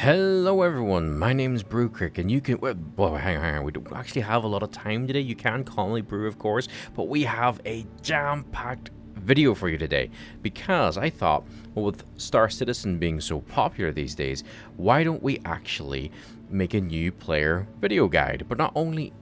Hello everyone, my name is Brewcrick, and you can, well, hang on, we don't actually have a lot of time today. You can call me Brew, of course, but we have a jam-packed video for you today, because I thought, well, with Star Citizen being so popular these days, why don't we actually make a new player video guide? But not only,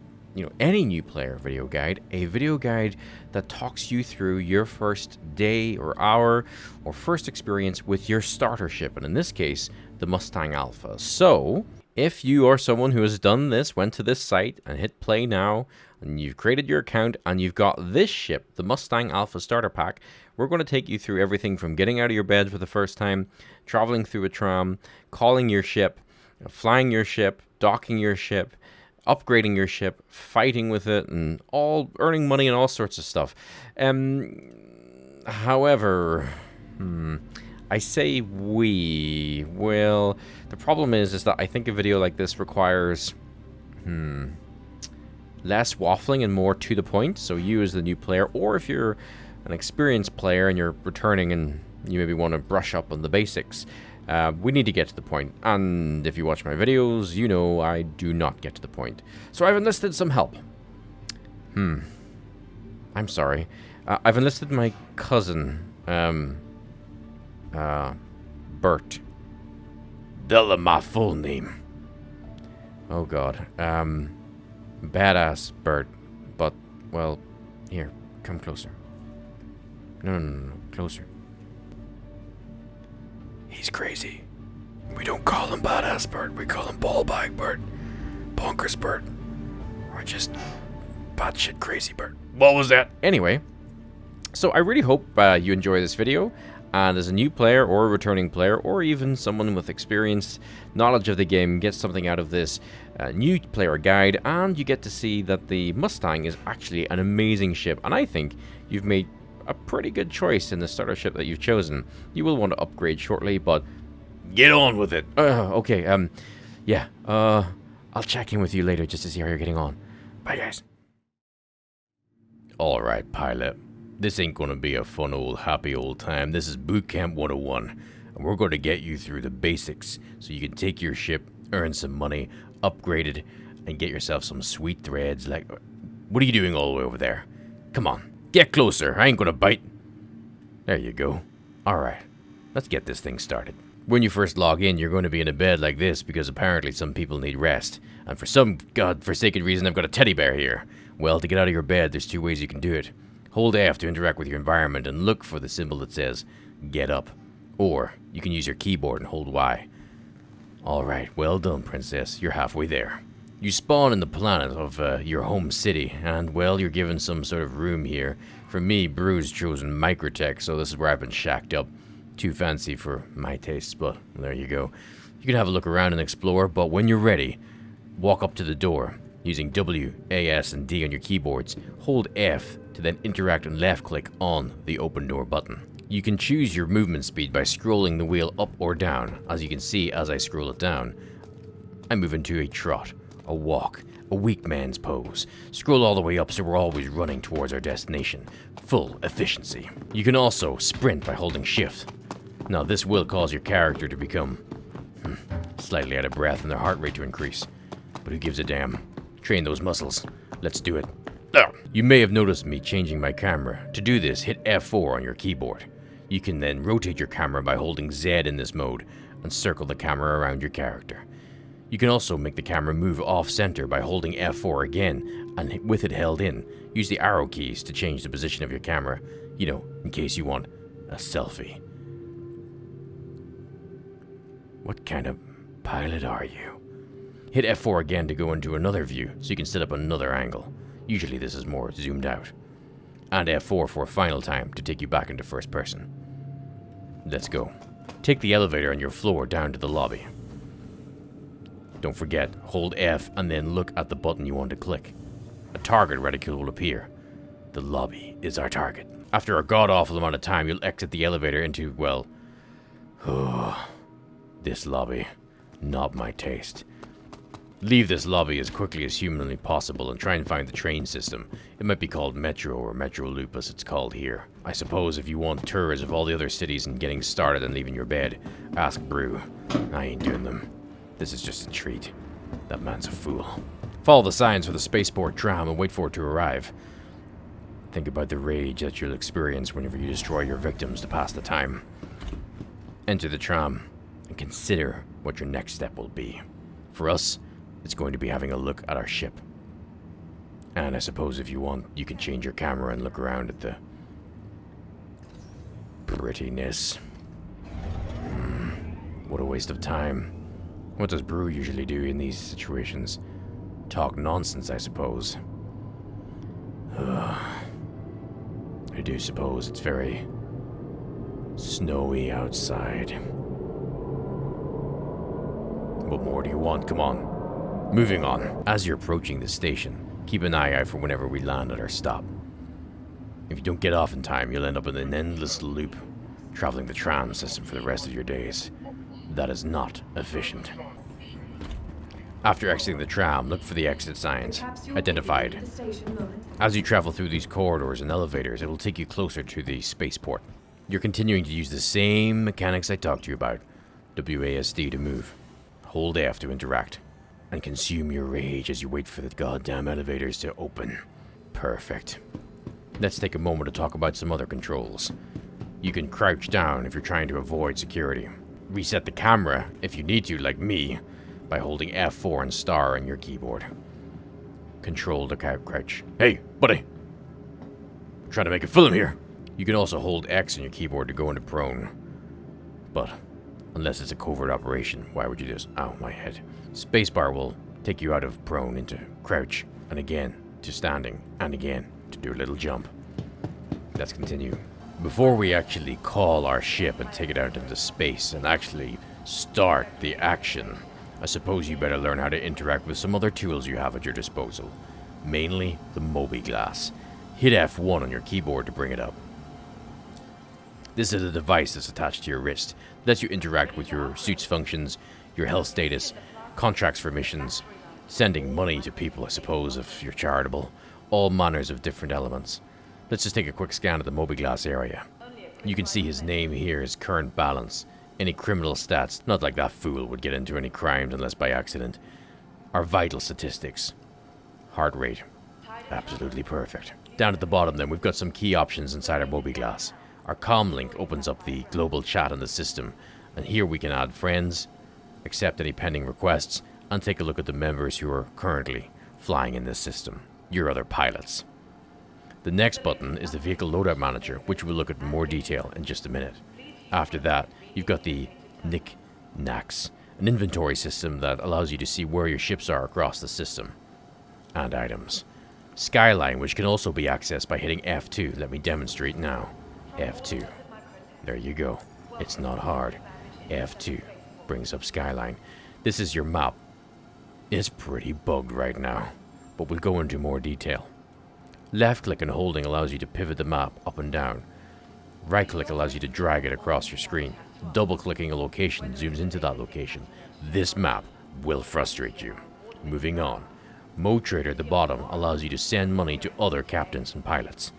any new player video guide, a video guide that talks you through your first day or hour or first experience with your starter ship, and in this case, the Mustang Alpha. So, if you are someone who has done this, went to this site and hit play now, and you've created your account and you've got this ship, the Mustang Alpha starter pack, we're going to take you through everything from getting out of your bed for the first time, traveling through a tram, calling your ship, flying your ship, docking your ship, upgrading your ship, fighting with it, and all earning money and all sorts of stuff. However, I say we. Well, the problem is that I think a video like this requires less waffling and more to the point. So you as the new player, or if you're an experienced player and you're returning and you maybe want to brush up on the basics, we need to get to the point. And if you watch my videos, you know I do not get to the point. So I've enlisted some help. I'm sorry. I've enlisted my cousin, Bert. Tell him my full name. Oh god. Badass Bert. But, well, here, come closer. No, closer. He's crazy. We don't call him Badass Bert, we call him Ballbag Bert. Bonkers Bert. Or just batshit crazy Bert. What was that? Anyway, so I really hope you enjoy this video. And as a new player or a returning player or even someone with experience, knowledge of the game, gets something out of this new player guide, and you get to see that the Mustang is actually an amazing ship. And I think you've made a pretty good choice in the starter ship that you've chosen. You will want to upgrade shortly, but get on with it. Okay, yeah, I'll check in with you later just to see how you're getting on. Bye, guys. Alright, pilot. This ain't gonna be a fun happy old time. This is Boot Camp 101, and we're gonna get you through the basics so you can take your ship, earn some money, upgrade it, and get yourself some sweet threads like... What are you doing all the way over there? Come on, get closer. I ain't gonna bite. There you go. Alright, let's get this thing started. When you first log in, you're going to be in a bed like this because apparently some people need rest. And for some godforsaken reason, I've got a teddy bear here. Well, to get out of your bed, there's two ways you can do it. Hold F to interact with your environment and look for the symbol that says, get up. Or, you can use your keyboard and hold Y. Alright, well done, princess. You're halfway there. You spawn in the planet of your home city, and, well, you're given some sort of room here. For me, Brew's chosen Microtech, so this is where I've been shacked up. Too fancy for my tastes, but there you go. You can have a look around and explore, but when you're ready, walk up to the door. Using W, A, S, and D on your keyboards, hold F to then interact and left-click on the open door button. You can choose your movement speed by scrolling the wheel up or down. As you can see as I scroll it down, I move into a trot, a walk, a weak man's pose. Scroll all the way up so we're always running towards our destination. Full efficiency. You can also sprint by holding Shift. Now this will cause your character to become slightly out of breath and their heart rate to increase. But who gives a damn? Train those muscles. Let's do it. You may have noticed me changing my camera. To do this, hit F4 on your keyboard. You can then rotate your camera by holding Z in this mode and circle the camera around your character. You can also make the camera move off-center by holding F4 again, and with it held in, use the arrow keys to change the position of your camera, in case you want a selfie. What kind of pilot are you? Hit F4 again to go into another view, so you can set up another angle. Usually this is more zoomed out. And F4 for a final time to take you back into first person. Let's go. Take the elevator on your floor down to the lobby. Don't forget, hold F and then look at the button you want to click. A target reticule will appear. The lobby is our target. After a god-awful amount of time, you'll exit the elevator into, well... this lobby. Not my taste. Leave this lobby as quickly as humanly possible and try and find the train system. It might be called Metro or Metro Loop as it's called here. I suppose if you want tours of all the other cities and getting started and leaving your bed, ask Brew. I ain't doing them. This is just a treat. That man's a fool. Follow the signs for the spaceport tram and wait for it to arrive. Think about the rage that you'll experience whenever you destroy your victims to pass the time. Enter the tram and consider what your next step will be. For us, it's going to be having a look at our ship. And I suppose if you want, you can change your camera and look around at the prettiness. What a waste of time. What does Brew usually do in these situations? Talk nonsense, I suppose. I do suppose it's very snowy outside. What more do you want? Come on. Moving on. As you're approaching the station, keep an eye out for whenever we land at our stop. If you don't get off in time, you'll end up in an endless loop, traveling the tram system for the rest of your days. That is not efficient. After exiting the tram, look for the exit signs. Identified. As you travel through these corridors and elevators, it will take you closer to the spaceport. You're continuing to use the same mechanics I talked to you about. WASD to move. Hold F to interact. And consume your rage as you wait for the goddamn elevators to open. Perfect. Let's take a moment to talk about some other controls. You can crouch down if you're trying to avoid security. Reset the camera, if you need to, like me, by holding F4 and star on your keyboard. Control the crouch. Hey, buddy! I'm trying to make a film here. You can also hold X on your keyboard to go into prone. But, unless it's a covert operation, why would you just... Ow, my head. Spacebar will take you out of prone into crouch, and again to standing, and again to do a little jump. Let's continue. Before we actually call our ship and take it out into space and actually start the action, I suppose you better learn how to interact with some other tools you have at your disposal. Mainly the MobiGlass. Hit F1 on your keyboard to bring it up. This is a device that's attached to your wrist. It lets you interact with your suit's functions, your health status, contracts for missions, sending money to people, I suppose, if you're charitable. All manners of different elements. Let's just take a quick scan of the MobiGlass area. You can see his name here, his current balance, any criminal stats, not like that fool would get into any crimes unless by accident. Our vital statistics. Heart rate. Absolutely perfect. Down at the bottom then, we've got some key options inside our MobiGlass. Our comm link opens up the global chat in the system, and here we can add friends, accept any pending requests, and take a look at the members who are currently flying in this system, your other pilots. The next button is the Vehicle Loadout Manager, which we'll look at in more detail in just a minute. After that, you've got the knick-knacks, an inventory system that allows you to see where your ships are across the system, and items. Skyline, which can also be accessed by hitting F2. Let me demonstrate now. F2. There you go. It's not hard. F2 brings up Skyline. This is your map. It's pretty bugged right now, but we'll go into more detail. Left click and holding allows you to pivot the map up and down. Right click allows you to drag it across your screen. Double clicking a location zooms into that location. This map will frustrate you. Moving on. Mode Trader at the bottom allows you to send money to other captains and pilots.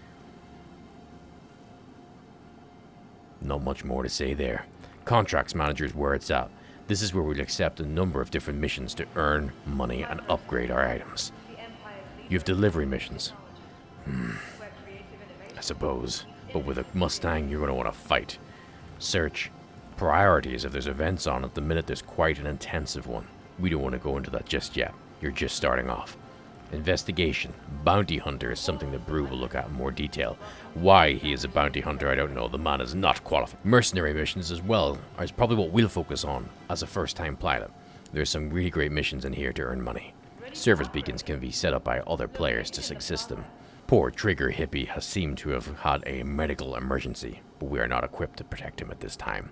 Not much more to say there. Contracts Manager is where it's at. This is where we'll accept a number of different missions to earn money and upgrade our items. You have delivery missions. I suppose. But with a Mustang, you're going to want to fight. Search. Priorities if there's events on at the minute. There's quite an intensive one. We don't want to go into that just yet. You're just starting off. Investigation. Bounty Hunter is something that Brew will look at in more detail. Why he is a bounty hunter, I don't know. The man is not qualified. Mercenary missions as well is probably what we'll focus on as a first-time pilot. There's some really great missions in here to earn money. Service beacons can be set up by other players to assist them. Poor Trigger Hippie has seemed to have had a medical emergency, but we are not equipped to protect him at this time.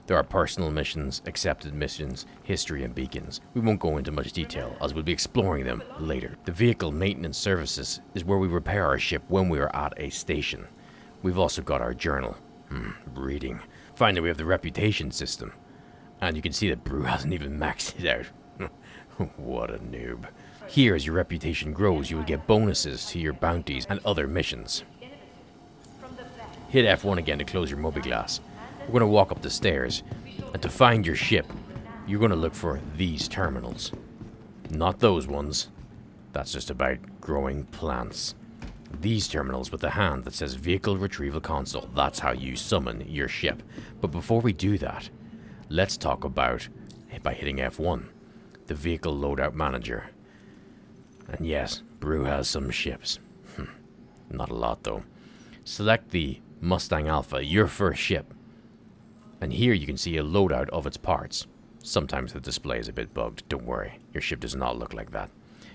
There are personal missions, accepted missions, history, and beacons. We won't go into much detail, as we'll be exploring them later. The Vehicle Maintenance Services is where we repair our ship when we are at a station. We've also got our journal. Reading. Finally, we have the Reputation System. And you can see that Brew hasn't even maxed it out. What a noob. Here, as your reputation grows, you will get bonuses to your bounties and other missions. Hit F1 again to close your MobiGlass. We're going to walk up the stairs, and to find your ship, you're going to look for these terminals. Not those ones. That's just about growing plants. These terminals with the hand that says Vehicle Retrieval Console, that's how you summon your ship. But before we do that, let's talk about, by hitting F1, the Vehicle Loadout Manager. And yes, Brew has some ships. Not a lot though. Select the Mustang Alpha, your first ship. And here you can see a loadout of its parts. Sometimes the display is a bit bugged, don't worry, your ship does not look like that.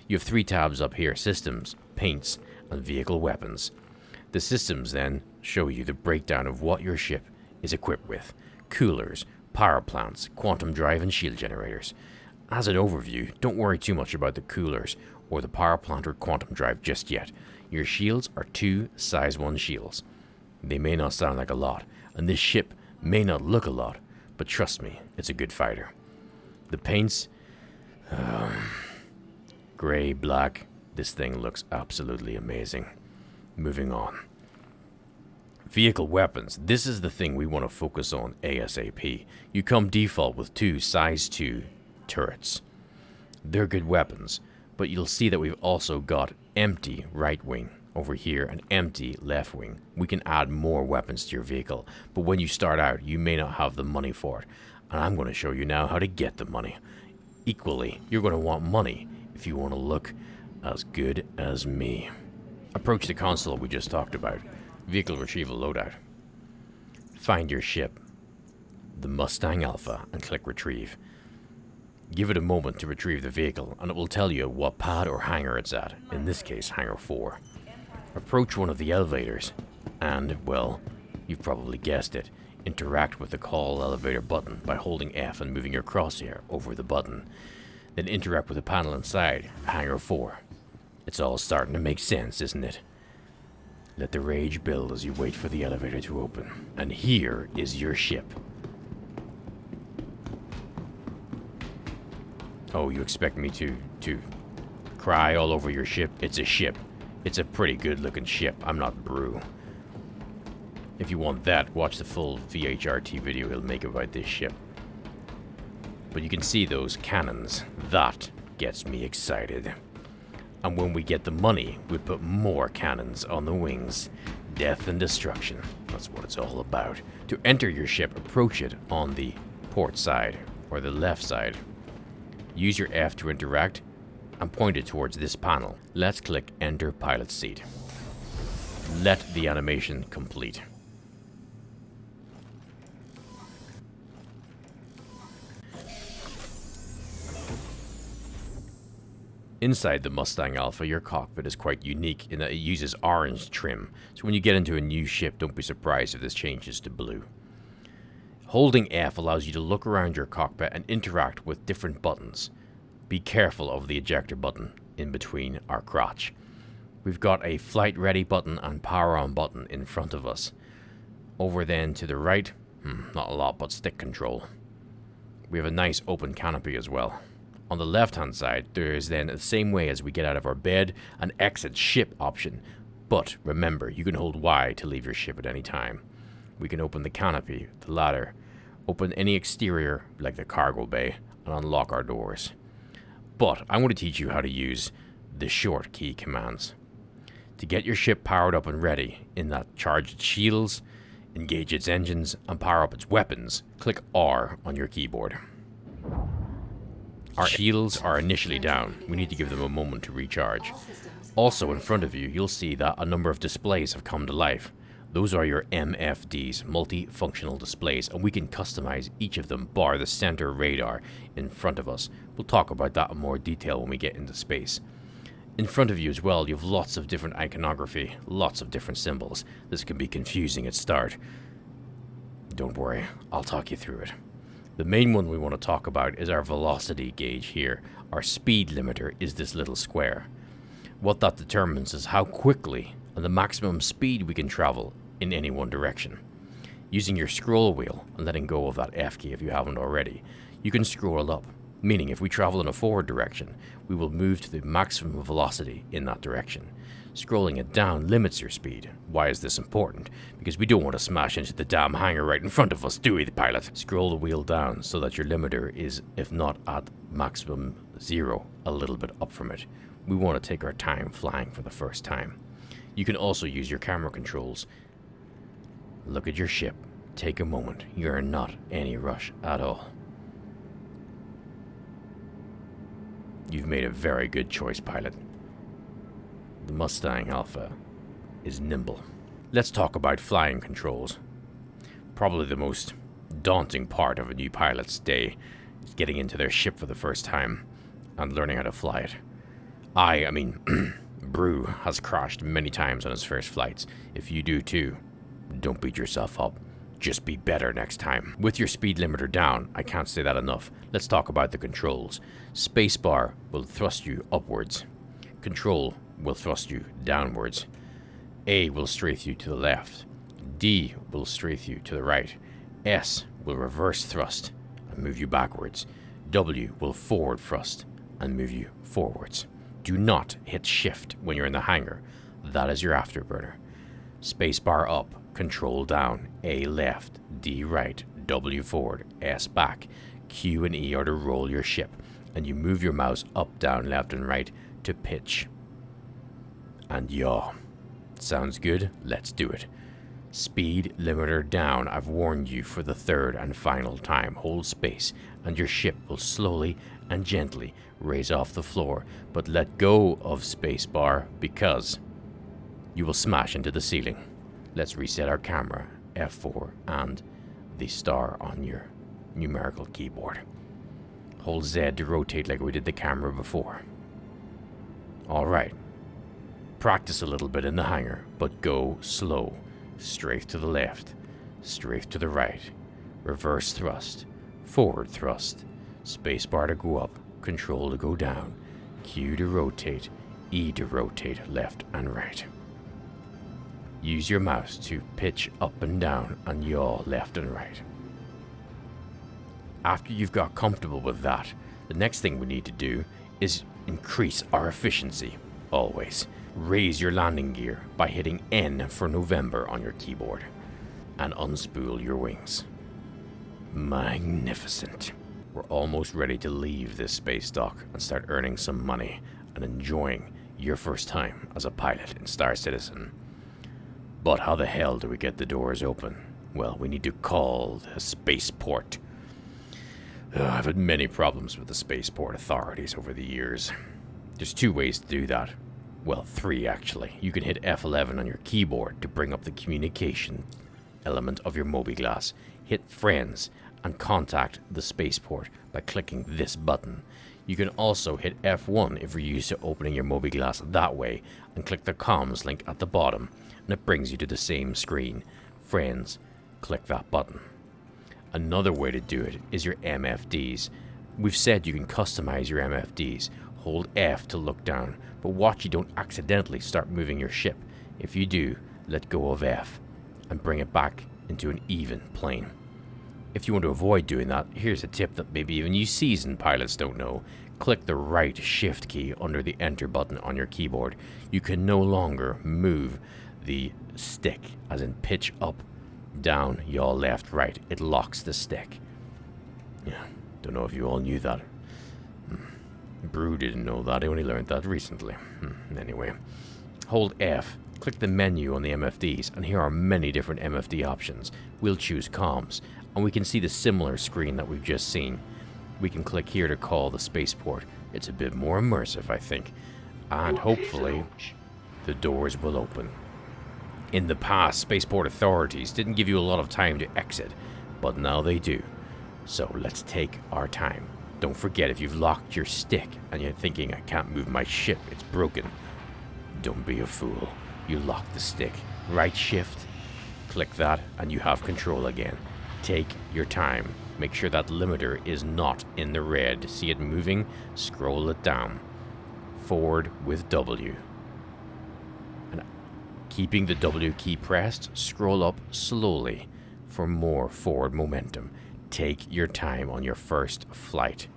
You have 3 tabs up here, Systems, Paints, and Vehicle Weapons. The systems then show you the breakdown of what your ship is equipped with. Coolers, power plants, quantum drive, and shield generators. As an overview, don't worry too much about the coolers or the power plant or quantum drive just yet. Your shields are 2 size 1 shields. They may not sound like a lot, and this ship may not look a lot, but trust me, it's a good fighter. The paints, gray, black, this thing looks absolutely amazing. Moving on. Vehicle weapons, this is the thing we want to focus on ASAP. You come default with 2 size 2 turrets. They're good weapons, but you'll see that we've also got empty right wing over here and empty left wing. We can add more weapons to your vehicle, but when you start out, you may not have the money for it. And I'm going to show you now how to get the money. Equally, you're going to want money if you want to look as good as me. Approach the console we just talked about. Vehicle Retrieval Loadout. Find your ship, the Mustang Alpha, and click Retrieve. Give it a moment to retrieve the vehicle, and it will tell you what pad or hangar it's at, in this case, hangar 4. Approach one of the elevators, and, well, you've probably guessed it, interact with the call elevator button by holding F and moving your crosshair over the button. Then interact with the panel inside hangar 4. It's all starting to make sense, isn't it? Let the rage build as you wait for the elevator to open. And here is your ship. Oh, you expect me to cry all over your ship? It's a ship. It's a pretty good looking ship. I'm not Brew. If you want that, watch the full VHRT video he'll make about this ship. But you can see those cannons. That gets me excited. And when we get the money, we put more cannons on the wings. Death and destruction. That's what it's all about. To enter your ship, approach it on the port side, or the left side. Use your F to interact, and point it towards this panel. Let's click Enter Pilot Seat. Let the animation complete. Inside the Mustang Alpha, your cockpit is quite unique in that it uses orange trim, so when you get into a new ship, don't be surprised if this changes to blue. Holding F allows you to look around your cockpit and interact with different buttons. Be careful of the ejector button in between our crotch. We've got a flight ready button and power on button in front of us. Over then to the right, not a lot but stick control. We have a nice open canopy as well. On the left hand side, there is then the same way as we get out of our bed, an exit ship option. But remember, you can hold Y to leave your ship at any time. We can open the canopy, the ladder, open any exterior like the cargo bay, and unlock our doors. But I want to teach you how to use the short key commands. To get your ship powered up and ready, in that charge its shields, engage its engines, and power up its weapons, click R on your keyboard. Our shields are initially down. We need to give them a moment to recharge. Also in front of you, you'll see that a number of displays have come to life. Those are your MFDs, multifunctional displays, and we can customize each of them bar the center radar in front of us. We'll talk about that in more detail when we get into space. In front of you as well, you have lots of different iconography, lots of different symbols. This can be confusing at start. Don't worry, I'll talk you through it. The main one we want to talk about is our velocity gauge here. Our speed limiter is this little square. What that determines is how quickly and the maximum speed we can travel in any one direction. Using your scroll wheel and letting go of that F key if you haven't already, you can scroll up, meaning if we travel in a forward direction, we will move to the maximum velocity in that direction. Scrolling it down limits your speed. Why is this important? Because we don't want to smash into the damn hangar right in front of us, do we, the pilot? Scroll the wheel down so that your limiter is, if not at maximum 0, a little bit up from it. We want to take our time flying for the first time. You can also use your camera controls. Look at your ship. Take a moment. You're in not any rush at all. You've made a very good choice, pilot. The Mustang Alpha is nimble. Let's talk about flying controls. Probably the most daunting part of a new pilot's day is getting into their ship for the first time and learning how to fly it. I mean, Brew has crashed many times on his first flights. If you do too, don't beat yourself up. Just be better next time. With your speed limiter down, I can't say that enough. Let's talk about the controls. Spacebar will thrust you upwards. Control will thrust you downwards. A will strafe you to the left. D will strafe you to the right. S will reverse thrust and move you backwards. W will forward thrust and move you forwards. Do not hit shift when you're in the hangar. That is your afterburner. Spacebar up, control down, A left, D right, W forward, S back. Q and E are to roll your ship, and you move your mouse up, down, left and right to pitch. And yaw. Sounds good? Let's do it. Speed limiter down. I've warned you for the third and final time. Hold space, and your ship will slowly and gently raise off the floor, but let go of spacebar because you will smash into the ceiling. Let's reset our camera, F4, and the star on your numerical keyboard. Hold Z to rotate like we did the camera before. Alright. Practice a little bit in the hangar, but go slow. Strafe to the left, strafe to the right, reverse thrust, forward thrust, spacebar to go up, control to go down, Q to rotate, E to rotate left and right. Use your mouse to pitch up and down and yaw left and right. After you've got comfortable with that, the next thing we need to do is increase our efficiency, always. Raise your landing gear by hitting N for November on your keyboard and unspool your wings. Magnificent. We're almost ready to leave this space dock and start earning some money and enjoying your first time as a pilot in Star Citizen. But how the hell do we get the doors open? Well, we need to call the spaceport. I've had many problems with the spaceport authorities over the years. There's 2 ways to do that. Well, 3 actually. You can hit F11 on your keyboard to bring up the communication element of your MobiGlass. Hit Friends and contact the spaceport by clicking this button. You can also hit F1 if you're used to opening your MobiGlass that way and click the comms link at the bottom and it brings you to the same screen. Friends, click that button. Another way to do it is your MFDs. We've said you can customize your MFDs. Hold F to look down, but watch you don't accidentally start moving your ship. If you do, let go of F and bring it back into an even plane. If you want to avoid doing that, here's a tip that maybe even you seasoned pilots don't know. Click the right shift key under the enter button on your keyboard. You can no longer move the stick, as in pitch up, down, yaw left, right. It locks the stick. Yeah, don't know if you all knew that. Brew didn't know that, I only learned that recently. Anyway, hold F, click the menu on the MFDs, and here are many different MFD options. We'll choose comms, and we can see the similar screen that we've just seen. We can click here to call the spaceport. It's a bit more immersive, I think, and hopefully the doors will open. In the past, spaceport authorities didn't give you a lot of time to exit, but now they do. So let's take our time. Don't forget, if you've locked your stick and you're thinking, I can't move my ship, it's broken. Don't be a fool. You lock the stick. Right shift, click that, and you have control again. Take your time. Make sure that limiter is not in the red. See it moving? Scroll it down. Forward with W. And keeping the W key pressed, scroll up slowly for more forward momentum. Take your time on your first flight.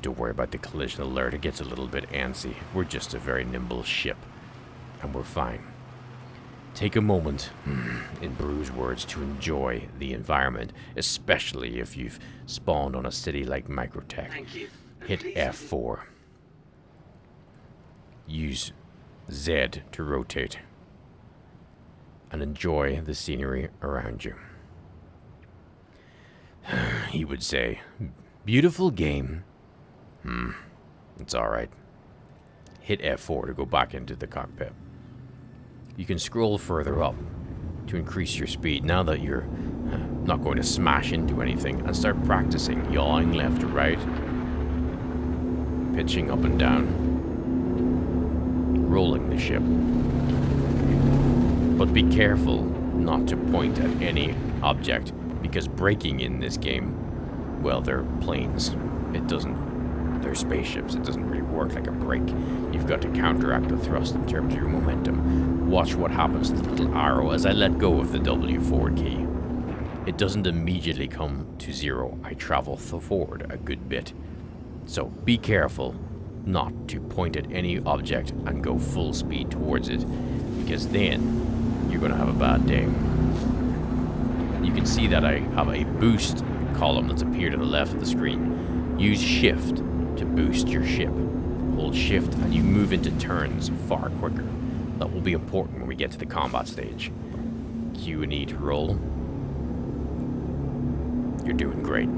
Don't worry about the collision alert, it gets a little bit antsy. We're just a very nimble ship, and we're fine. Take a moment, in Brew's words, to enjoy the environment, especially if you've spawned on a city like Microtech. Hit F4. Use Z to rotate, and enjoy the scenery around you. He would say, beautiful game. It's alright. Hit F4 to go back into the cockpit. You can scroll further up to increase your speed now that you're not going to smash into anything, and start practicing yawing left to right, pitching up and down, rolling the ship. But be careful not to point at any object, because braking in this game, well, they're planes. They're spaceships. It doesn't really work like a brake. You've got to counteract the thrust in terms of your momentum. Watch what happens to the little arrow as I let go of the W forward key. It doesn't immediately come to 0. I travel forward a good bit. So be careful not to point at any object and go full speed towards it, because then you're going to have a bad day. You can see that I have a boost column that's appeared on the left of the screen. Use shift to boost your ship. Hold shift and you move into turns far quicker. That will be important when we get to the combat stage. Q and E to roll. You're doing great.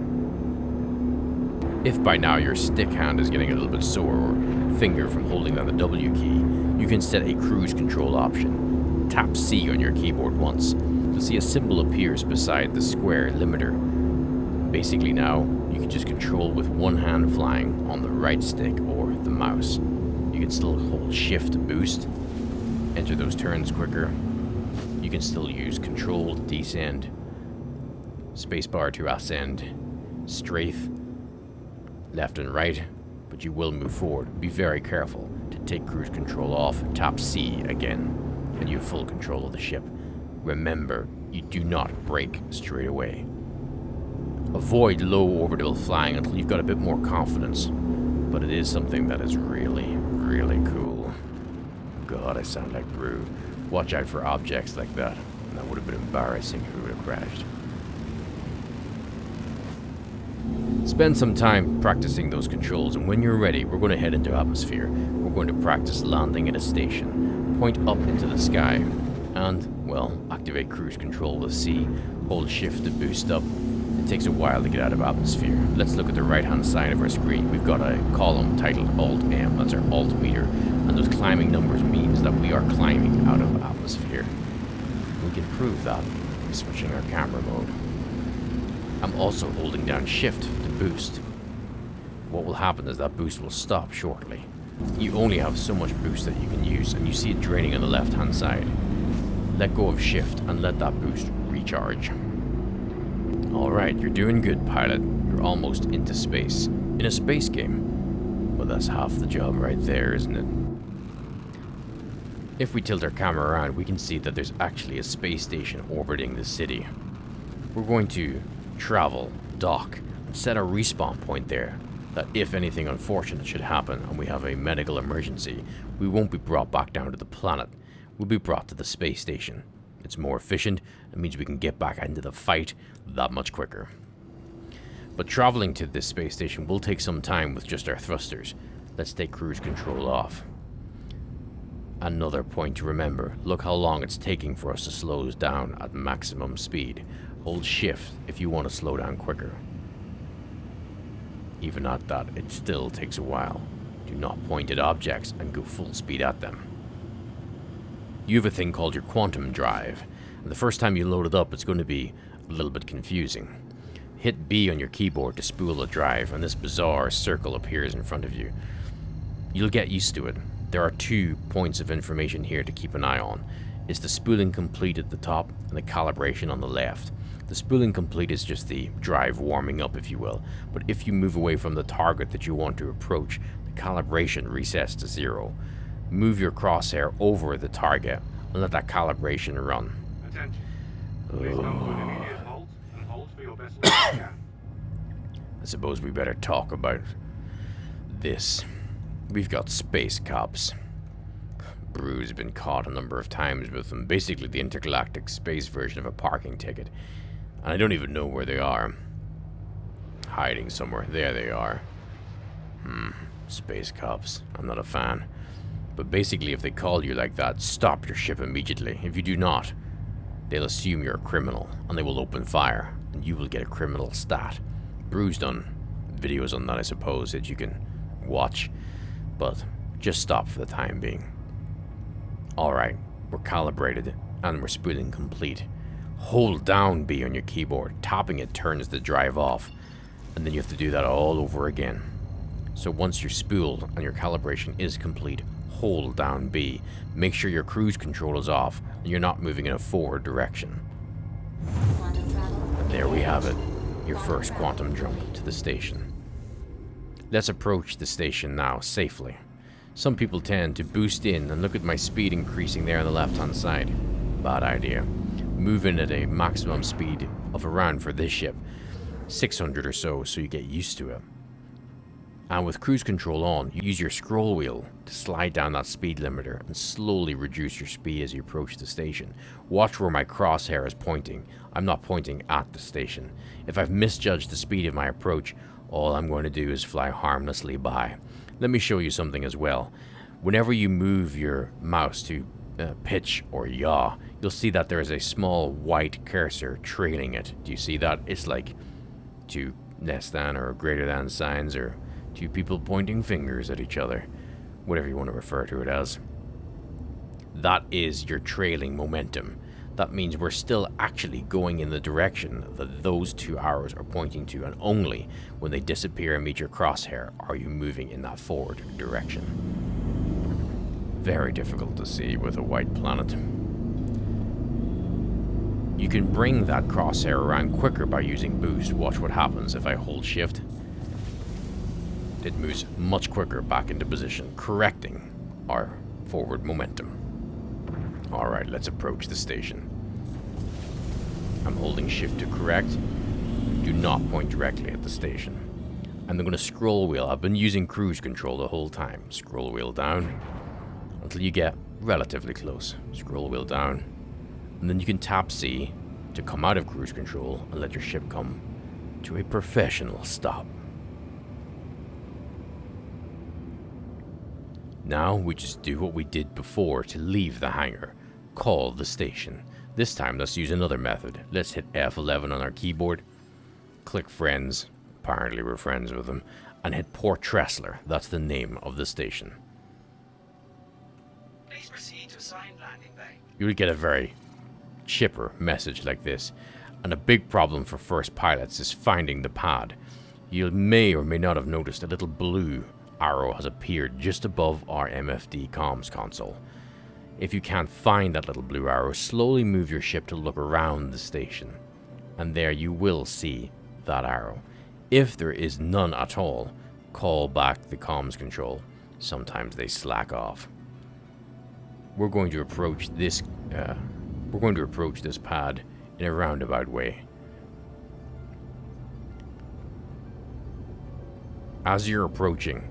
If by now your stick hand is getting a little bit sore, or finger from holding down the W key, you can set a cruise control option. Tap C on your keyboard once. You'll see a symbol appears beside the square limiter. Basically now, you can just control with one hand flying on the right stick or the mouse. You can still hold shift to boost, enter those turns quicker. You can still use control to descend, spacebar to ascend, strafe, left and right, but you will move forward. Be very careful to take cruise control off, tap C again, and you have full control of the ship. Remember, you do not brake straight away. Avoid low orbital flying until you've got a bit more confidence, but it is something that is really, really cool. God, I sound like Brew. Watch out for objects like that. That would have been embarrassing if we would have crashed. Spend some time practicing those controls, and when you're ready, we're going to head into atmosphere. We're going to practice landing at a station. Point up into the sky, and, well, activate cruise control with C. Hold shift to boost up. It takes a while to get out of atmosphere. Let's look at the right-hand side of our screen. We've got a column titled Alt-M. That's our altimeter. And those climbing numbers means that we are climbing out of atmosphere. We can prove that by switching our camera mode. I'm also holding down shift to boost. What will happen is that boost will stop shortly. You only have so much boost that you can use, and you see it draining on the left-hand side. Let go of shift and let that boost recharge. Alright, you're doing good, pilot. You're almost into space. In a space game. Well, that's half the job right there, isn't it? If we tilt our camera around, we can see that there's actually a space station orbiting the city. We're going to travel, dock, and set a respawn point there, that if anything unfortunate should happen and we have a medical emergency, we won't be brought back down to the planet. We'll be brought to the space station. It's more efficient. It means we can get back into the fight that much quicker. But traveling to this space station will take some time with just our thrusters. Let's take cruise control off. Another point to remember, look how long it's taking for us to slow us down at maximum speed. Hold shift if you want to slow down quicker. Even at that, it still takes a while. Do not point at objects and go full speed at them. You have a thing called your quantum drive, and the first time you load it up, it's going to be a little bit confusing. Hit B on your keyboard to spool the drive, and this bizarre circle appears in front of you. You'll get used to it. There are 2 points of information here to keep an eye on. It's the spooling complete at the top and the calibration on the left. The spooling complete is just the drive warming up, if you will, but if you move away from the target that you want to approach, the calibration resets to 0. Move your crosshair over the target and let that calibration run. Attention. Please don't put immediate halt and hold for your best leg you can. I suppose we better talk about this. We've got space cops. Brew's been caught a number of times with them. Basically the intergalactic space version of a parking ticket. And I don't even know where they are. Hiding somewhere. There they are. Space cops. I'm not a fan. But basically if they call you like that, stop your ship immediately. If you do not, they'll assume you're a criminal and they will open fire. And you will get a criminal stat. Brew's done videos on that, I suppose, that you can watch. But just stop for the time being. Alright, we're calibrated and we're spooling complete. Hold down B on your keyboard. Tapping it turns the drive off. And then you have to do that all over again. So once you're spooled and your calibration is complete, hold down B. Make sure your cruise control is off and you're not moving in a forward direction. There we have it. Your first quantum jump to the station. Let's approach the station now safely. Some people tend to boost in and look at my speed increasing there on the left hand side. Bad idea. Move in at a maximum speed of around, for this ship, 600 or so you get used to it. And with cruise control on, you use your scroll wheel to slide down that speed limiter and slowly reduce your speed as you approach the station. Watch where my crosshair is pointing. I'm not pointing at the station. If I've misjudged the speed of my approach, all I'm going to do is fly harmlessly by. Let me show you something as well. Whenever you move your mouse to pitch or yaw, you'll see that there is a small white cursor trailing it. Do you see that? It's like two less than or greater than signs, or two people pointing fingers at each other. Whatever you want to refer to it as. That is your trailing momentum. That means we're still actually going in the direction that those two arrows are pointing to, and only when they disappear and meet your crosshair are you moving in that forward direction. Very difficult to see with a white planet. You can bring that crosshair around quicker by using boost. Watch what happens if I hold shift. It moves much quicker back into position, correcting our forward momentum. Alright, let's approach the station. I'm holding shift to correct. Do not point directly at the station. I'm going to scroll wheel. I've been using cruise control the whole time. Scroll wheel down until you get relatively close. Scroll wheel down. And then you can tap C to come out of cruise control and let your ship come to a professional stop. Now we just do what we did before to leave the hangar. Call the station. This time let's use another method. Let's hit F11 on our keyboard. Click friends. Apparently we're friends with them. And hit Port Tressler. That's the name of the station. Please proceed to assigned landing bay. You would get a very chipper message like this. And a big problem for first pilots is finding the pad. You may or may not have noticed a little blue arrow has appeared just above our MFD comms console. If you can't find that little blue arrow, slowly move your ship to look around the station, and there you will see that arrow. If there is none at all, call back the comms control. Sometimes they slack off. We're going to approach this pad in a roundabout way. As you're approaching,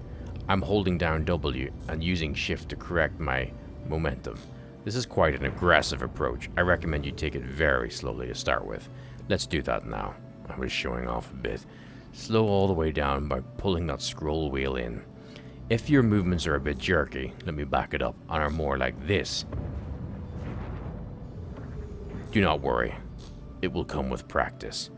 I'm holding down W and using shift to correct my momentum. This is quite an aggressive approach. I recommend you take it very slowly to start with. Let's do that now. I was showing off a bit. Slow all the way down by pulling that scroll wheel in. If your movements are a bit jerky, let me back it up, and are more like this, do not worry. It will come with practice.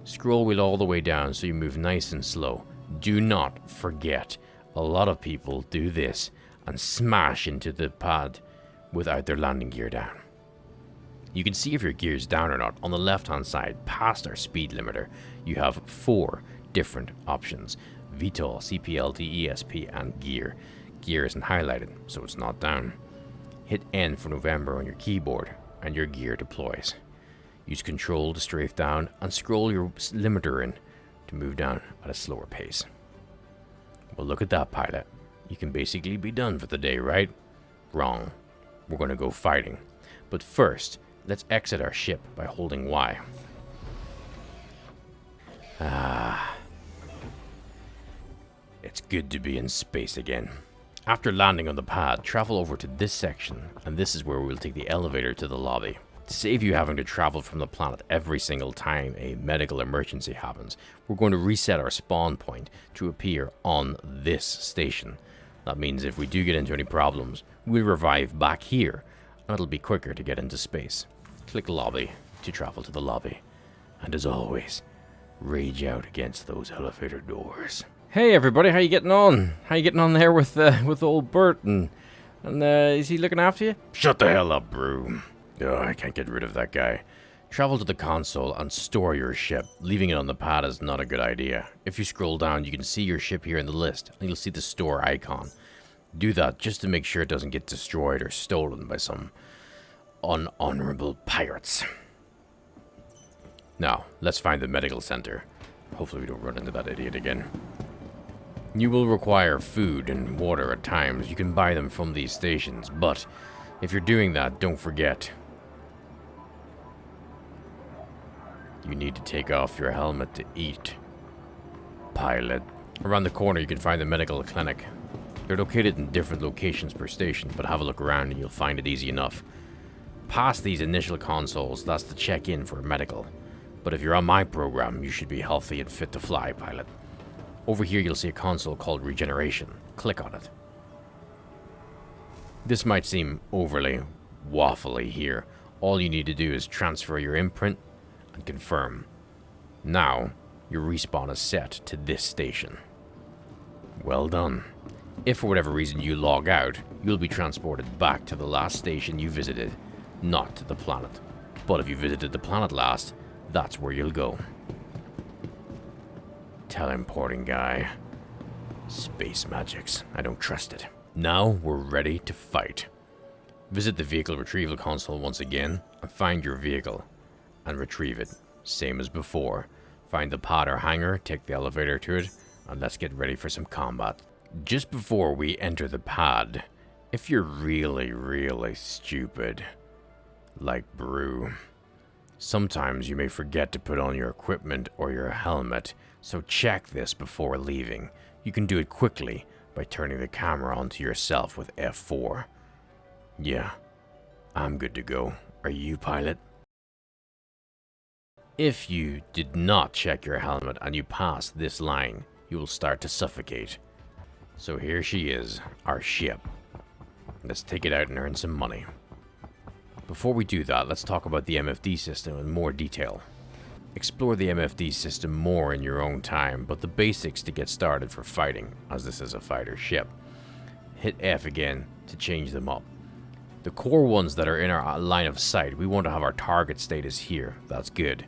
Scroll wheel all the way down so you move nice and slow. Do not forget, a lot of people do this and smash into the pad without their landing gear down. You can see if your gear's down or not. On the left hand side, past our speed limiter, you have 4 different options: VTOL, CPLT, ESP, and gear. Gear isn't highlighted, so it's not down. Hit N for November on your keyboard and your gear deploys. Use control to strafe down and scroll your limiter in to move down at a slower pace. Well, look at that, pilot. You can basically be done for the day, right? Wrong. We're going to go fighting. But first, let's exit our ship by holding Y. It's good to be in space again. After landing on the pad, travel over to this section, and this is where we'll take the elevator to the lobby. To save you having to travel from the planet every single time a medical emergency happens, we're going to reset our spawn point to appear on this station. That means if we do get into any problems, we'll revive back here, and it'll be quicker to get into space. Click lobby to travel to the lobby. And as always, rage out against those elevator doors. Hey everybody, how you getting on? How you getting on there with old Bert? And is he looking after you? Shut the hell up, Brew. Oh, I can't get rid of that guy. Travel to the console and store your ship. Leaving it on the pad is not a good idea. If you scroll down, you can see your ship here in the list, and you'll see the store icon. Do that just to make sure it doesn't get destroyed or stolen by some unhonorable pirates. Now, let's find the medical center. Hopefully we don't run into that idiot again. You will require food and water at times. You can buy them from these stations, but if you're doing that, don't forget, you need to take off your helmet to eat, pilot. Around the corner you can find the medical clinic. They're located in different locations per station, but have a look around and you'll find it easy enough. Past these initial consoles, that's the check-in for medical. But if you're on my program, you should be healthy and fit to fly, pilot. Over here you'll see a console called Regeneration. Click on it. This might seem overly waffly here. All you need to do is transfer your imprint and confirm. Now, your respawn is set to this station. Well done. If for whatever reason you log out, you'll be transported back to the last station you visited, not to the planet. But if you visited the planet last, that's where you'll go. Teleporting guy. Space magics. I don't trust it. Now we're ready to fight. Visit the vehicle retrieval console once again and find your vehicle and retrieve it. Same as before. Find the pod or hangar, take the elevator to it, and let's get ready for some combat. Just before we enter the pad, if you're really stupid, like Brew, sometimes you may forget to put on your equipment or your helmet, so check this before leaving. You can do it quickly by turning the camera onto yourself with F4. Yeah, I'm good to go. Are you, pilot? If you did not check your helmet and you pass this line, you will start to suffocate. So here she is, our ship. Let's take it out and earn some money. Before we do that, let's talk about the MFD system in more detail. Explore the MFD system more in your own time, but the basics to get started for fighting, as this is a fighter ship. Hit F again to change them up. The core ones that are in our line of sight, we want to have our target status here. That's good.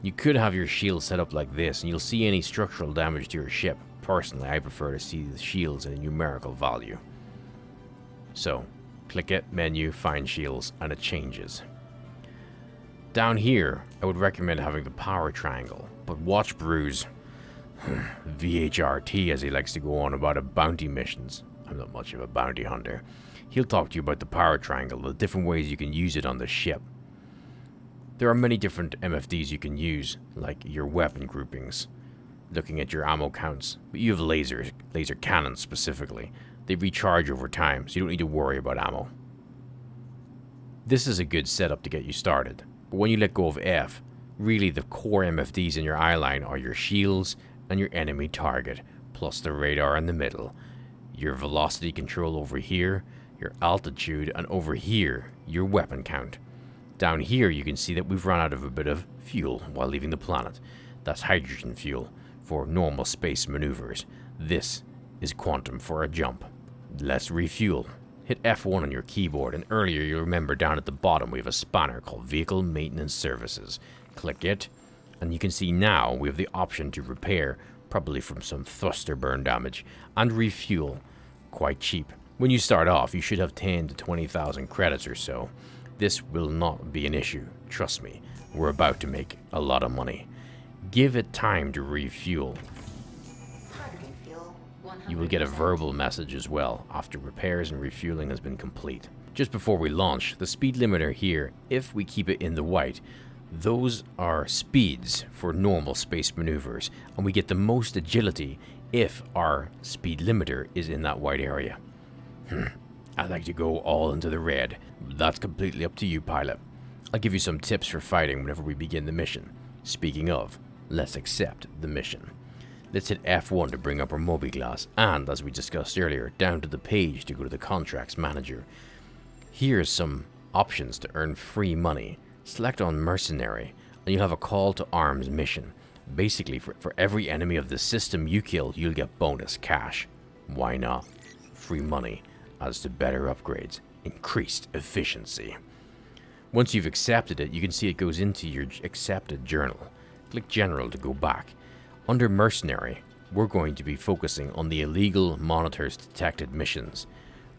You could have your shield set up like this, and you'll see any structural damage to your ship. Personally, I prefer to see the shields in a numerical value. So, click it, menu, find shields, and it changes. Down here, I would recommend having the power triangle, but watch Brew's VHRT as he likes to go on about bounty missions. I'm not much of a bounty hunter. He'll talk to you about the power triangle, the different ways you can use it on the ship. There are many different MFDs you can use, like your weapon groupings, looking at your ammo counts, but you have laser cannons specifically. They recharge over time, so you don't need to worry about ammo. This is a good setup to get you started, but when you let go of F, really the core MFDs in your eye line are your shields and your enemy target, plus the radar in the middle, your velocity control over here, your altitude, and over here, your weapon count. Down here you can see that we've run out of a bit of fuel while leaving the planet. That's hydrogen fuel for normal space maneuvers. This is quantum for a jump. Let's refuel. Hit F1 on your keyboard, and earlier you'll remember down at the bottom we have a spanner called Vehicle Maintenance Services. Click it, and you can see now we have the option to repair, probably from some thruster burn damage, and refuel. Quite cheap. When you start off, you should have 10 to 20,000 credits or so. This will not be an issue, trust me. We're about to make a lot of money. Give it time to refuel. You will get a verbal message as well after repairs and refueling has been complete. Just before we launch, the speed limiter here, if we keep it in the white, those are speeds for normal space maneuvers, and we get the most agility if our speed limiter is in that white area. I'd like to go all into the red. That's completely up to you, pilot. I'll give you some tips for fighting whenever we begin the mission. Speaking of, let's accept the mission. Let's hit F1 to bring up our MobiGlass, and as we discussed earlier, down to the page to go to the contracts manager. Here's some options to earn free money. Select on mercenary, and you'll have a call to arms mission. Basically, for every enemy of the system you kill, you'll get bonus cash. Why not? Free money adds to better upgrades, increased efficiency. Once you've accepted it, you can see it goes into your accepted journal. Click General to go back. Under Mercenary, we're going to be focusing on the illegal monitors detected missions.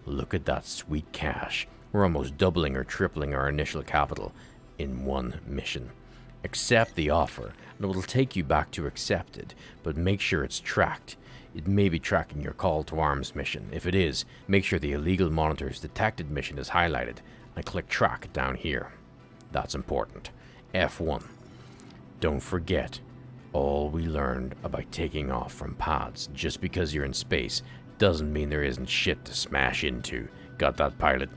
Look at that sweet cash. We're almost doubling or tripling our initial capital in one mission. Accept the offer, and it will take you back to accepted, but make sure it's tracked. It may be tracking your call to arms mission. If it is, make sure the illegal monitors detected mission is highlighted, and click track down here. That's important. F1. Don't forget all we learned about taking off from pads. Just because you're in space doesn't mean there isn't shit to smash into. Got that, pilot?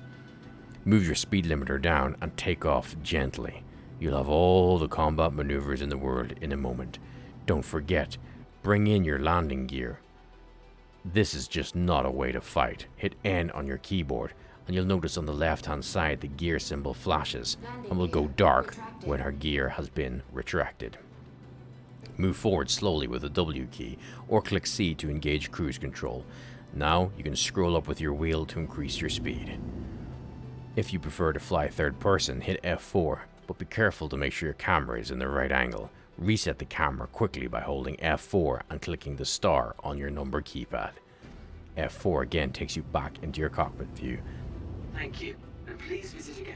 Move your speed limiter down and take off gently. You'll have all the combat maneuvers in the world in a moment. Don't forget, bring in your landing gear. This is just not a way to fight. Hit N on your keyboard, and you'll notice on the left hand side the gear symbol flashes and will go dark when our gear has been retracted. Move forward slowly with the W key, or click C to engage cruise control. Now you can scroll up with your wheel to increase your speed. If you prefer to fly third person, hit F4, but be careful to make sure your camera is in the right angle. Reset the camera quickly by holding F4 and clicking the star on your number keypad. F4 again takes you back into your cockpit view. Thank you, and please visit again.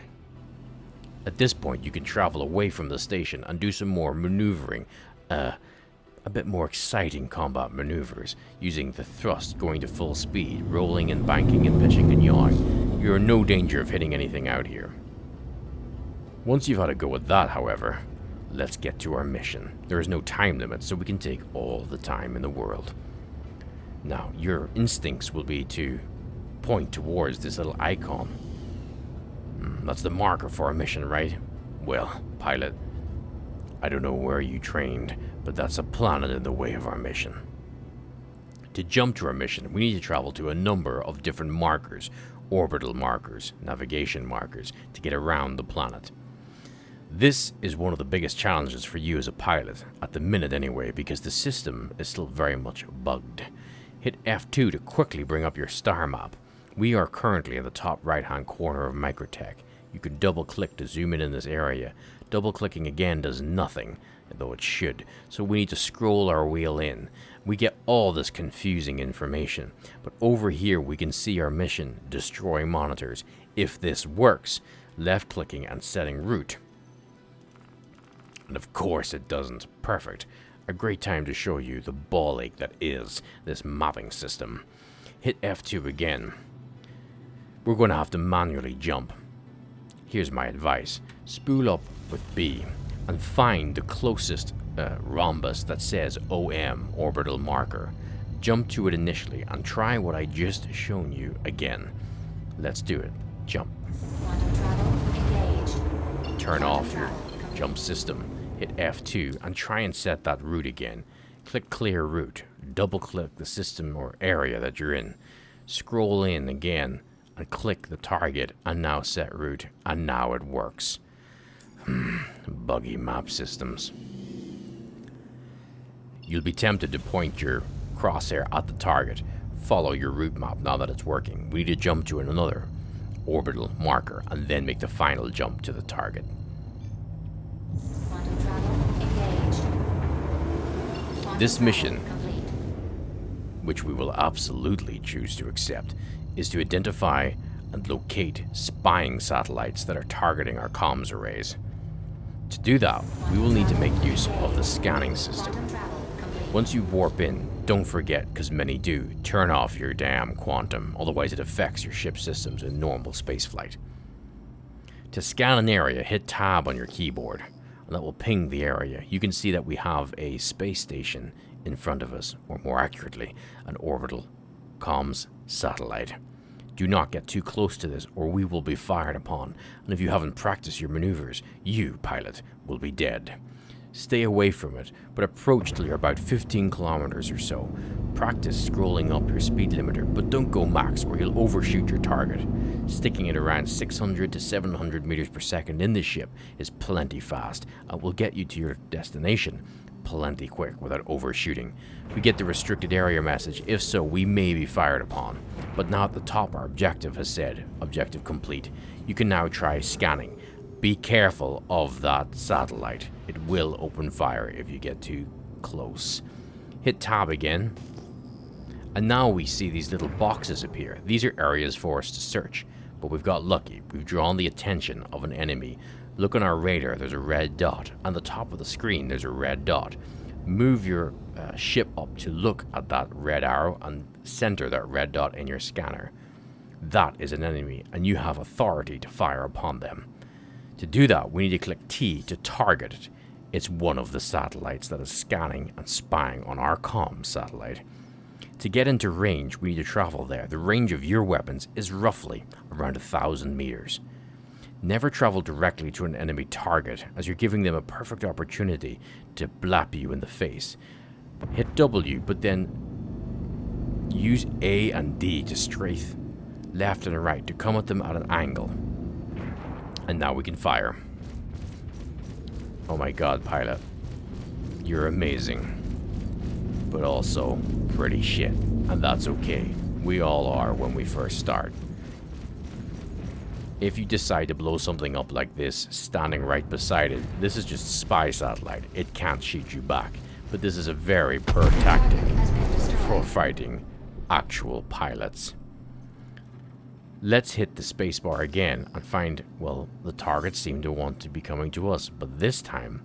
At this point, you can travel away from the station and do some more maneuvering, a bit more exciting combat maneuvers, using the thrust going to full speed, rolling and banking and pitching and yawing. You're in no danger of hitting anything out here. Once you've had a go at that, however, let's get to our mission. There is no time limit, so we can take all the time in the world. Now, your instincts will be to point towards this little icon. That's the marker for our mission, right? Well, pilot, I don't know where you trained, but that's a planet in the way of our mission. To jump to our mission, we need to travel to a number of different markers, orbital markers, navigation markers, to get around the planet. This is one of the biggest challenges for you as a pilot, at the minute anyway, because the system is still very much bugged. Hit F2 to quickly bring up your star map. We are currently in the top right hand corner of Microtech. You can double click to zoom in this area. Double clicking again does nothing, though it should, so we need to scroll our wheel in. We get all this confusing information, but over here we can see our mission, destroy monitors. If this works, left clicking and setting route. And of course it doesn't. Perfect. A great time to show you the ball ache that is this mapping system. Hit F2 again. We're going to have to manually jump. Here's my advice. Spool up with B and find the closest rhombus that says OM, orbital marker. Jump to it initially and try what I just shown you again. Let's do it. Jump. Turn off your jump system. Hit F2 and try and set that route again. Click clear route. Double click the system or area that you're in. Scroll in again and click the target and now set route, and now it works. Buggy map systems. You'll be tempted to point your crosshair at the target. Follow your route map now that it's working. We need to jump to another orbital marker and then make the final jump to the target. This mission, which we will absolutely choose to accept, is to identify and locate spying satellites that are targeting our comms arrays. To do that, we will need to make use of the scanning system. Once you warp in, don't forget, because many do, turn off your damn quantum, otherwise it affects your ship systems in normal spaceflight. To scan an area, hit Tab on your keyboard, and that will ping the area. You can see that we have a space station in front of us, or more accurately, an orbital comms satellite. Do not get too close to this or we will be fired upon, and if you haven't practiced your maneuvers, you, pilot, will be dead. Stay away from it, but approach till you're about 15 kilometers or so. Practice scrolling up your speed limiter, but don't go max or you'll overshoot your target. Sticking it around 600 to 700 meters per second in this ship is plenty fast and will get you to your destination plenty quick without overshooting. We get the restricted area message. If so, we may be fired upon. But now at the top, our objective has said, objective complete. You can now try scanning. Be careful of that satellite. It will open fire if you get too close. Hit tab again. And now we see these little boxes appear. These are areas for us to search. But we've got lucky. We've drawn the attention of an enemy. Look on our radar, there's a red dot. On the top of the screen, there's a red dot. Move your ship up to look at that red arrow and center that red dot in your scanner. That is an enemy, and you have authority to fire upon them. To do that, we need to click T to target it. It's one of the satellites that is scanning and spying on our comm satellite. To get into range, we need to travel there. The range of your weapons is roughly around 1,000 meters. Never travel directly to an enemy target, as you're giving them a perfect opportunity to blap you in the face. Hit W, but then use A and D to strafe left and right to come at them at an angle. And now we can fire. Oh my god, pilot. You're amazing. But also pretty shit. And that's okay. We all are when we first start. If you decide to blow something up like this, standing right beside it, this is just a spy satellite. It can't shoot you back. But this is a very poor tactic for fighting actual pilots. Let's hit the spacebar again and find, well, the targets seem to want to be coming to us, but this time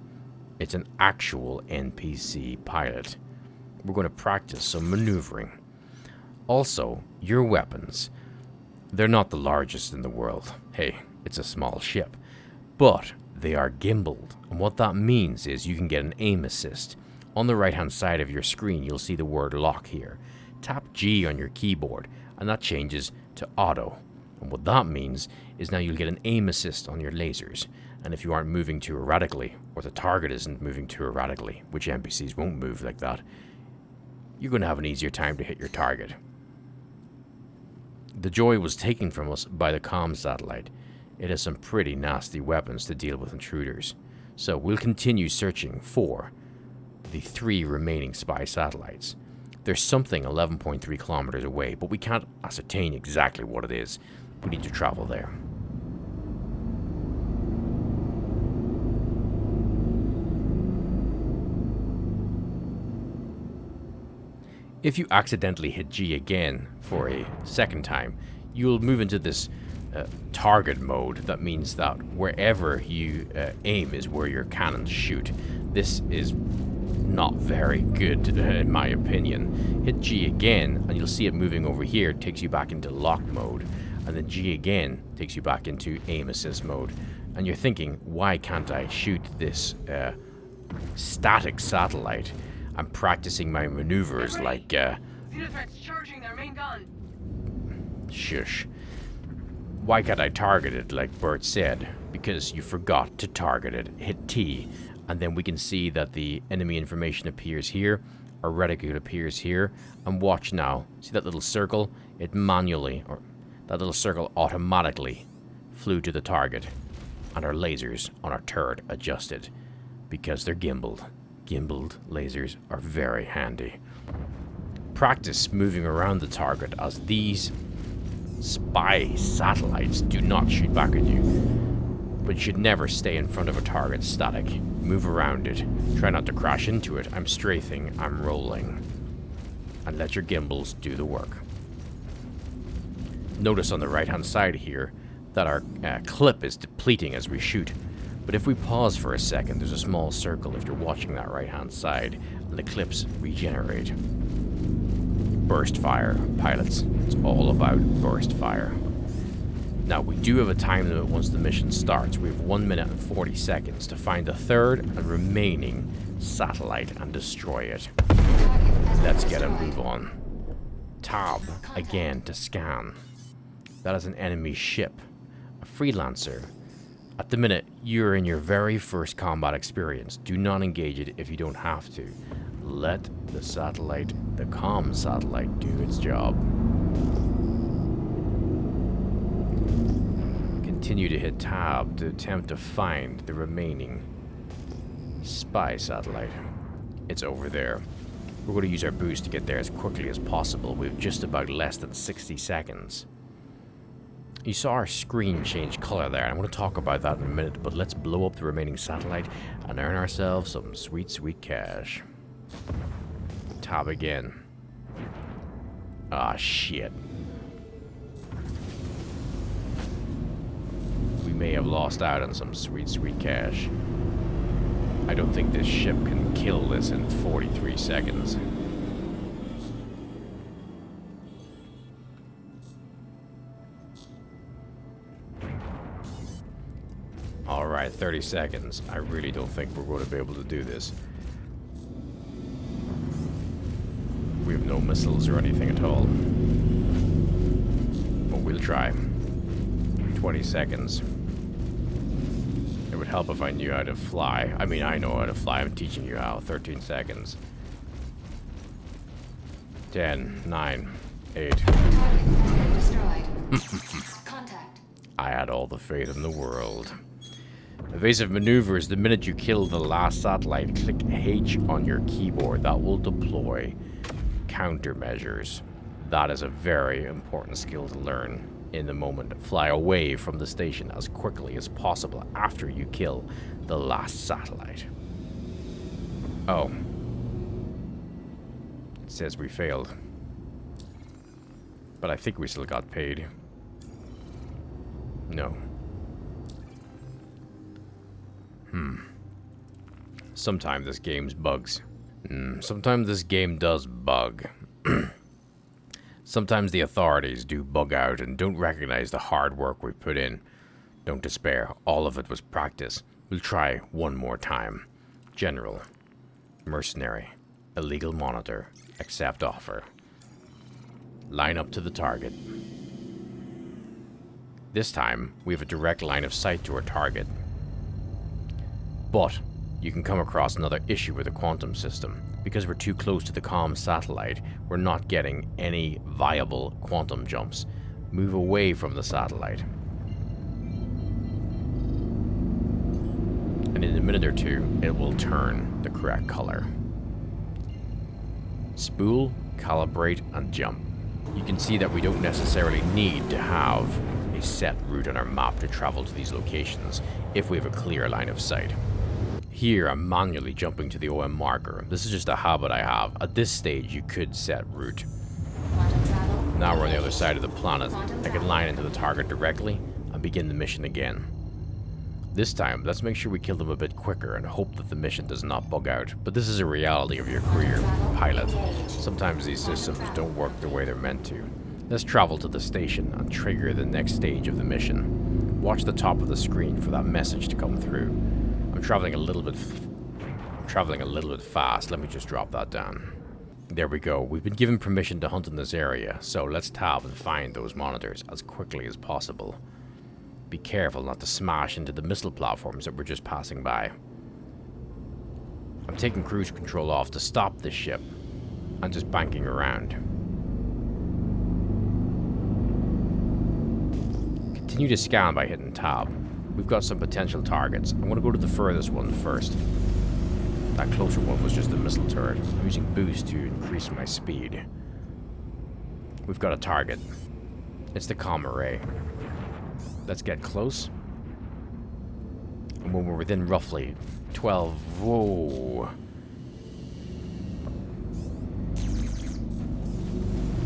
it's an actual NPC pilot. We're going to practice some maneuvering. Also, your weapons. They're not the largest in the world. Hey, it's a small ship. But they are gimbaled, and what that means is you can get an aim assist. On the right hand side of your screen, you'll see the word lock here. Tap G on your keyboard, and that changes to auto. And what that means is now you'll get an aim assist on your lasers. And if you aren't moving too erratically, or the target isn't moving too erratically, which NPCs won't move like that, you're going to have an easier time to hit your target. The joy was taken from us by the comm satellite. It has some pretty nasty weapons to deal with intruders. So we'll continue searching for the 3 remaining spy satellites. There's something 11.3 kilometers away, but we can't ascertain exactly what it is. We need to travel there. If you accidentally hit G again for a second time, you'll move into this target mode. That means that wherever you aim is where your cannons shoot. This is not very good, in my opinion. Hit G again, and you'll see it moving over here. It takes you back into lock mode. And then G again takes you back into aim assist mode. And you're thinking, why can't I shoot this static satellite? I'm practicing my maneuvers like, Xenothrex's charging their main gun. Shush. Why can't I target it like Bert said? Because you forgot to target it. Hit T, and then we can see that the enemy information appears here, our reticule appears here, and watch now. See that little circle? It manually, or that little circle automatically flew to the target, and our lasers on our turret adjusted, because they're gimbaled. Gimbaled lasers are very handy. Practice moving around the target, as these spy satellites do not shoot back at you. But you should never stay in front of a target static. Move around it. Try not to crash into it. I'm strafing, I'm rolling. And let your gimbals do the work. Notice on the right hand side here that our clip is depleting as we shoot. But if we pause for a second, there's a small circle if you're watching that right hand side, and the clips regenerate. Burst fire, pilots. It's all about burst fire. Now, we do have a time limit once the mission starts. We have 1 minute and 40 seconds to find the third and remaining satellite and destroy it. Let's get a move on. Tab, again, to scan. That is an enemy ship. A freelancer. At the minute, you're in your very first combat experience. Do not engage it if you don't have to. Let the satellite, the comm satellite, do its job. Continue to hit tab to attempt to find the remaining spy satellite. It's over there. We're going to use our boost to get there as quickly as possible. We have just about less than 60 seconds. You saw our screen change color there. I'm going to talk about that in a minute, but let's blow up the remaining satellite and earn ourselves some sweet, sweet cash. Tab again. Ah, shit. We may have lost out on some sweet, sweet cash. I don't think this ship can kill this in 43 seconds. Alright, 30 seconds. I really don't think we're going to be able to do this. We have no missiles or anything at all. But we'll try. 20 seconds. It would help if I knew how to fly. I mean, I know how to fly. I'm teaching you how. 13 seconds. 10, 9, 8. Contact. I had all the faith in the world. Evasive maneuvers. The minute you kill the last satellite, click H on your keyboard. That will deploy countermeasures. That is a very important skill to learn in the moment. Fly away from the station as quickly as possible after you kill the last satellite. Oh. It says we failed. But I think we still got paid. No. Sometimes this game's bugs. Sometimes this game does bug. Sometimes the authorities do bug out and don't recognize the hard work we put in. Don't despair. All of it was practice. We'll try one more time. General. Mercenary. Illegal monitor. Accept offer. Line up to the target. This time, we have a direct line of sight to our target. But you can come across another issue with the quantum system. Because we're too close to the comm satellite, we're not getting any viable quantum jumps. Move away from the satellite. And in a minute or two, it will turn the correct color. Spool, calibrate, and jump. You can see that we don't necessarily need to have a set route on our map to travel to these locations if we have a clear line of sight. Here, I'm manually jumping to the OM marker. This is just a habit I have. At this stage, you could set route. Now we're on the other side of the planet. I can line into the target directly and begin the mission again. This time, let's make sure we kill them a bit quicker and hope that the mission does not bug out. But this is a reality of your career, pilot. Sometimes these systems don't work the way they're meant to. Let's travel to the station and trigger the next stage of the mission. Watch the top of the screen for that message to come through. I'm traveling a little bit fast. Let me just drop that down. There we go. We've been given permission to hunt in this area, so let's tab and find those monitors as quickly as possible. Be careful not to smash into the missile platforms that we're just passing by. I'm taking cruise control off to stop this ship. I'm just banking around. Continue to scan by hitting tab. We've got some potential targets. I'm going to go to the furthest one first. That closer one was just a missile turret. I'm using boost to increase my speed. We've got a target. It's the comm array. Let's get close. And when we're within roughly 12... Whoa.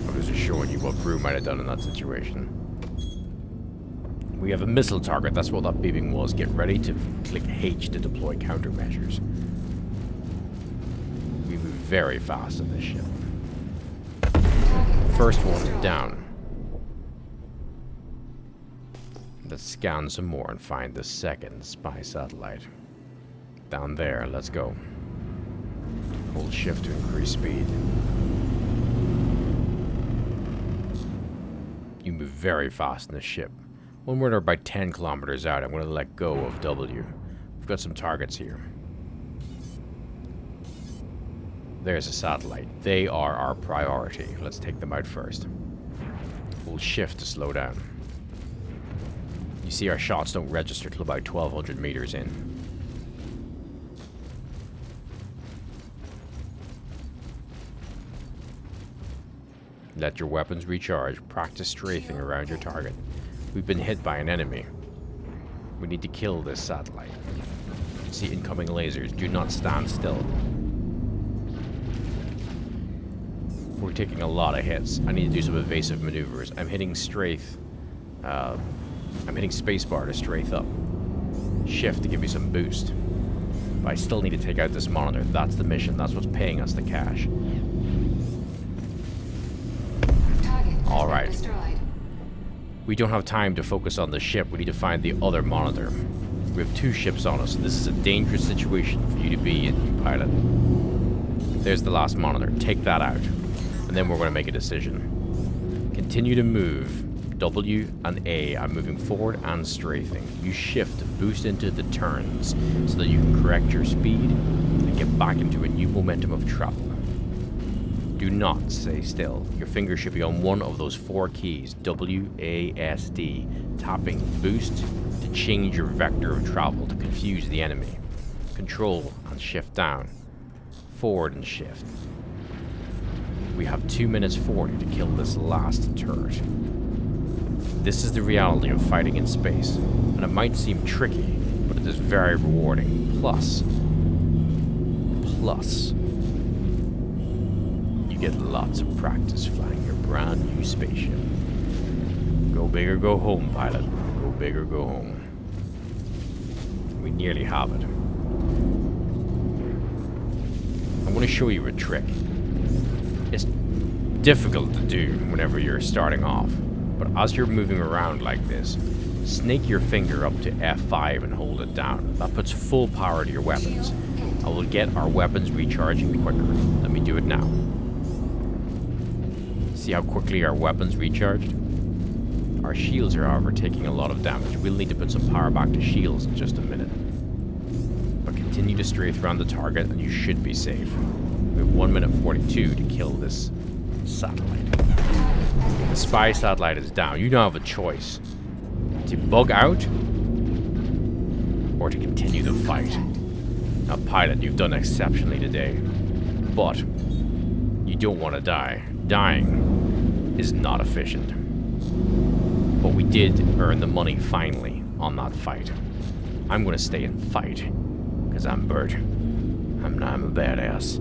I was just showing you what Brew might have done in that situation. We have a missile target. That's what that beeping was. Get ready to click H to deploy countermeasures. We move very fast in this ship. First one down. Let's scan some more and find the second spy satellite. Down there, let's go. Hold shift to increase speed. You move very fast in the ship. When we're about 10 kilometers out, I'm going to let go of W. We've got some targets here. There's a satellite. They are our priority. Let's take them out first. Hold shift to slow down. You see our shots don't register till about 1,200 meters in. Let your weapons recharge. Practice strafing around your target. We've been hit by an enemy. We need to kill this satellite. See incoming lasers. Do not stand still. We're taking a lot of hits. I need to do some evasive maneuvers. I'm hitting strafe. I'm hitting spacebar to strafe up. Shift to give me some boost. But I still need to take out this monitor. That's the mission. That's what's paying us the cash. Alright. We don't have time to focus on the ship. We need to find the other monitor. We have 2 ships on us, and this is a dangerous situation for you to be in, you pilot. There's the last monitor. Take that out. And then we're going to make a decision. Continue to move. W and A. I'm moving forward and strafing. Use shift to boost into the turns so that you can correct your speed and get back into a new momentum of travel. Do not stay still. Your finger should be on one of those 4 keys. W, A, S, D. Tapping boost to change your vector of travel to confuse the enemy. Control and shift down. Forward and shift. We have 2 minutes 40 to kill this last turret. This is the reality of fighting in space, and it might seem tricky, but it is very rewarding. Plus, you get lots of practice flying your brand new spaceship. Go big or go home, pilot. Go big or go home. We nearly have it. I want to show you a trick. It's difficult to do whenever you're starting off. But as you're moving around like this, snake your finger up to F5 and hold it down. That puts full power to your weapons. I will get our weapons recharging quicker. Let me do it now. See how quickly our weapons recharged? Our shields are, however, taking a lot of damage. We'll need to put some power back to shields in just a minute. But continue to strafe around the target and you should be safe. We have 1 minute 42 to kill this satellite. The spy satellite is down. You don't have a choice. To bug out or to continue the fight. Now, pilot, you've done exceptionally today. But you don't want to die. Dying is not efficient. But we did earn the money finally on that fight. I'm going to stay and fight. Because I'm Bert. I'm a badass.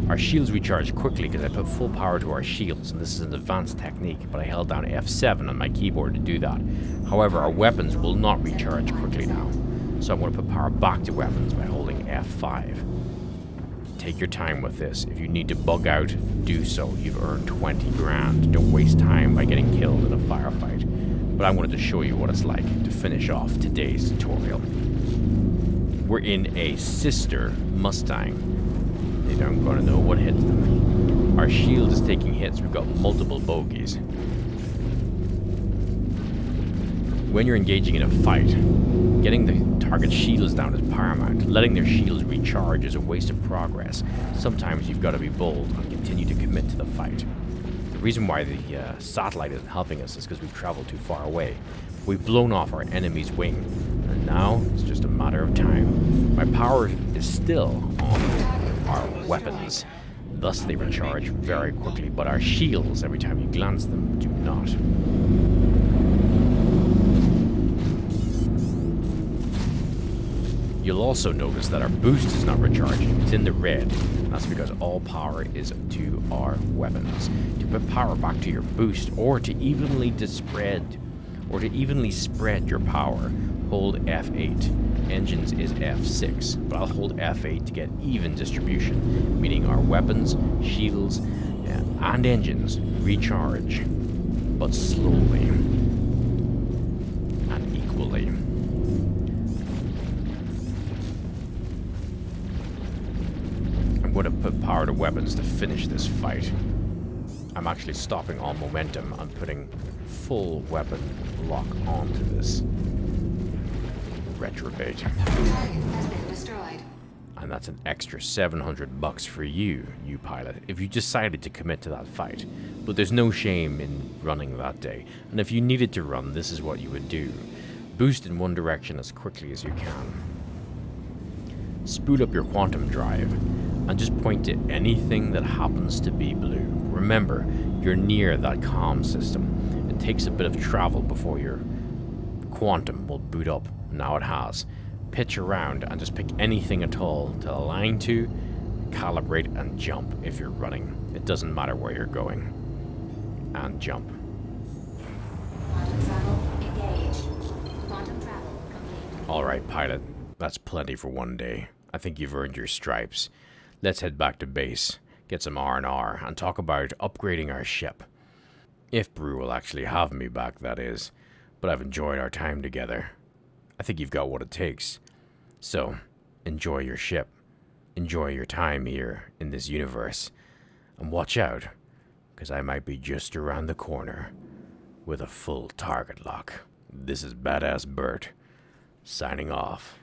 Our shields recharge quickly because I put full power to our shields, and this is an advanced technique, but I held down F7 on my keyboard to do that. However, our weapons will not recharge quickly now, so I'm going to put power back to weapons by holding F5. Take your time with this. If you need to bug out, do so. You've earned 20 grand. Don't waste time by getting killed in a firefight. But I wanted to show you what it's like to finish off today's tutorial. We're in a sister Mustang. They don't gonna know what hits them. Our shield is taking hits. We've got multiple bogeys. When you're engaging in a fight, getting the target shields down is paramount. Letting their shields recharge is a waste of progress. Sometimes you've got to be bold and continue to commit to the fight. The reason why the satellite isn't helping us is because we've traveled too far away. We've blown off our enemy's wing, and now it's just a matter of time. My power is still on our weapons. Thus they recharge very quickly, but our shields, every time you glance them, do not. You'll also notice that our boost is not recharging. It's in the red. That's because all power is to our weapons. To put power back to your boost, or to evenly spread your power, hold F8. Engines is F6, but I'll hold F8 to get even distribution, meaning our weapons, shields, and engines recharge, but slowly and power the weapons to finish this fight. I'm actually stopping all momentum and putting full weapon lock onto this. Retrobate. Target has been destroyed. And that's an extra $700 for you, you pilot, if you decided to commit to that fight. But there's no shame in running that day. And if you needed to run, this is what you would do. Boost in one direction as quickly as you can. Spool up your quantum drive and just point to anything that happens to be blue. Remember, you're near that comm system. It takes a bit of travel before your quantum will boot up. Now it has. Pitch around and just pick anything at all to align to, calibrate, and jump if you're running. It doesn't matter where you're going. And jump. Quantum travel engaged. Quantum travel complete. Alright, pilot. That's plenty for one day. I think you've earned your stripes. Let's head back to base, get some R&R, and talk about upgrading our ship. If Brew will actually have me back, that is. But I've enjoyed our time together. I think you've got what it takes. So, enjoy your ship. Enjoy your time here in this universe. And watch out, because I might be just around the corner with a full target lock. This is Badass Bert, signing off.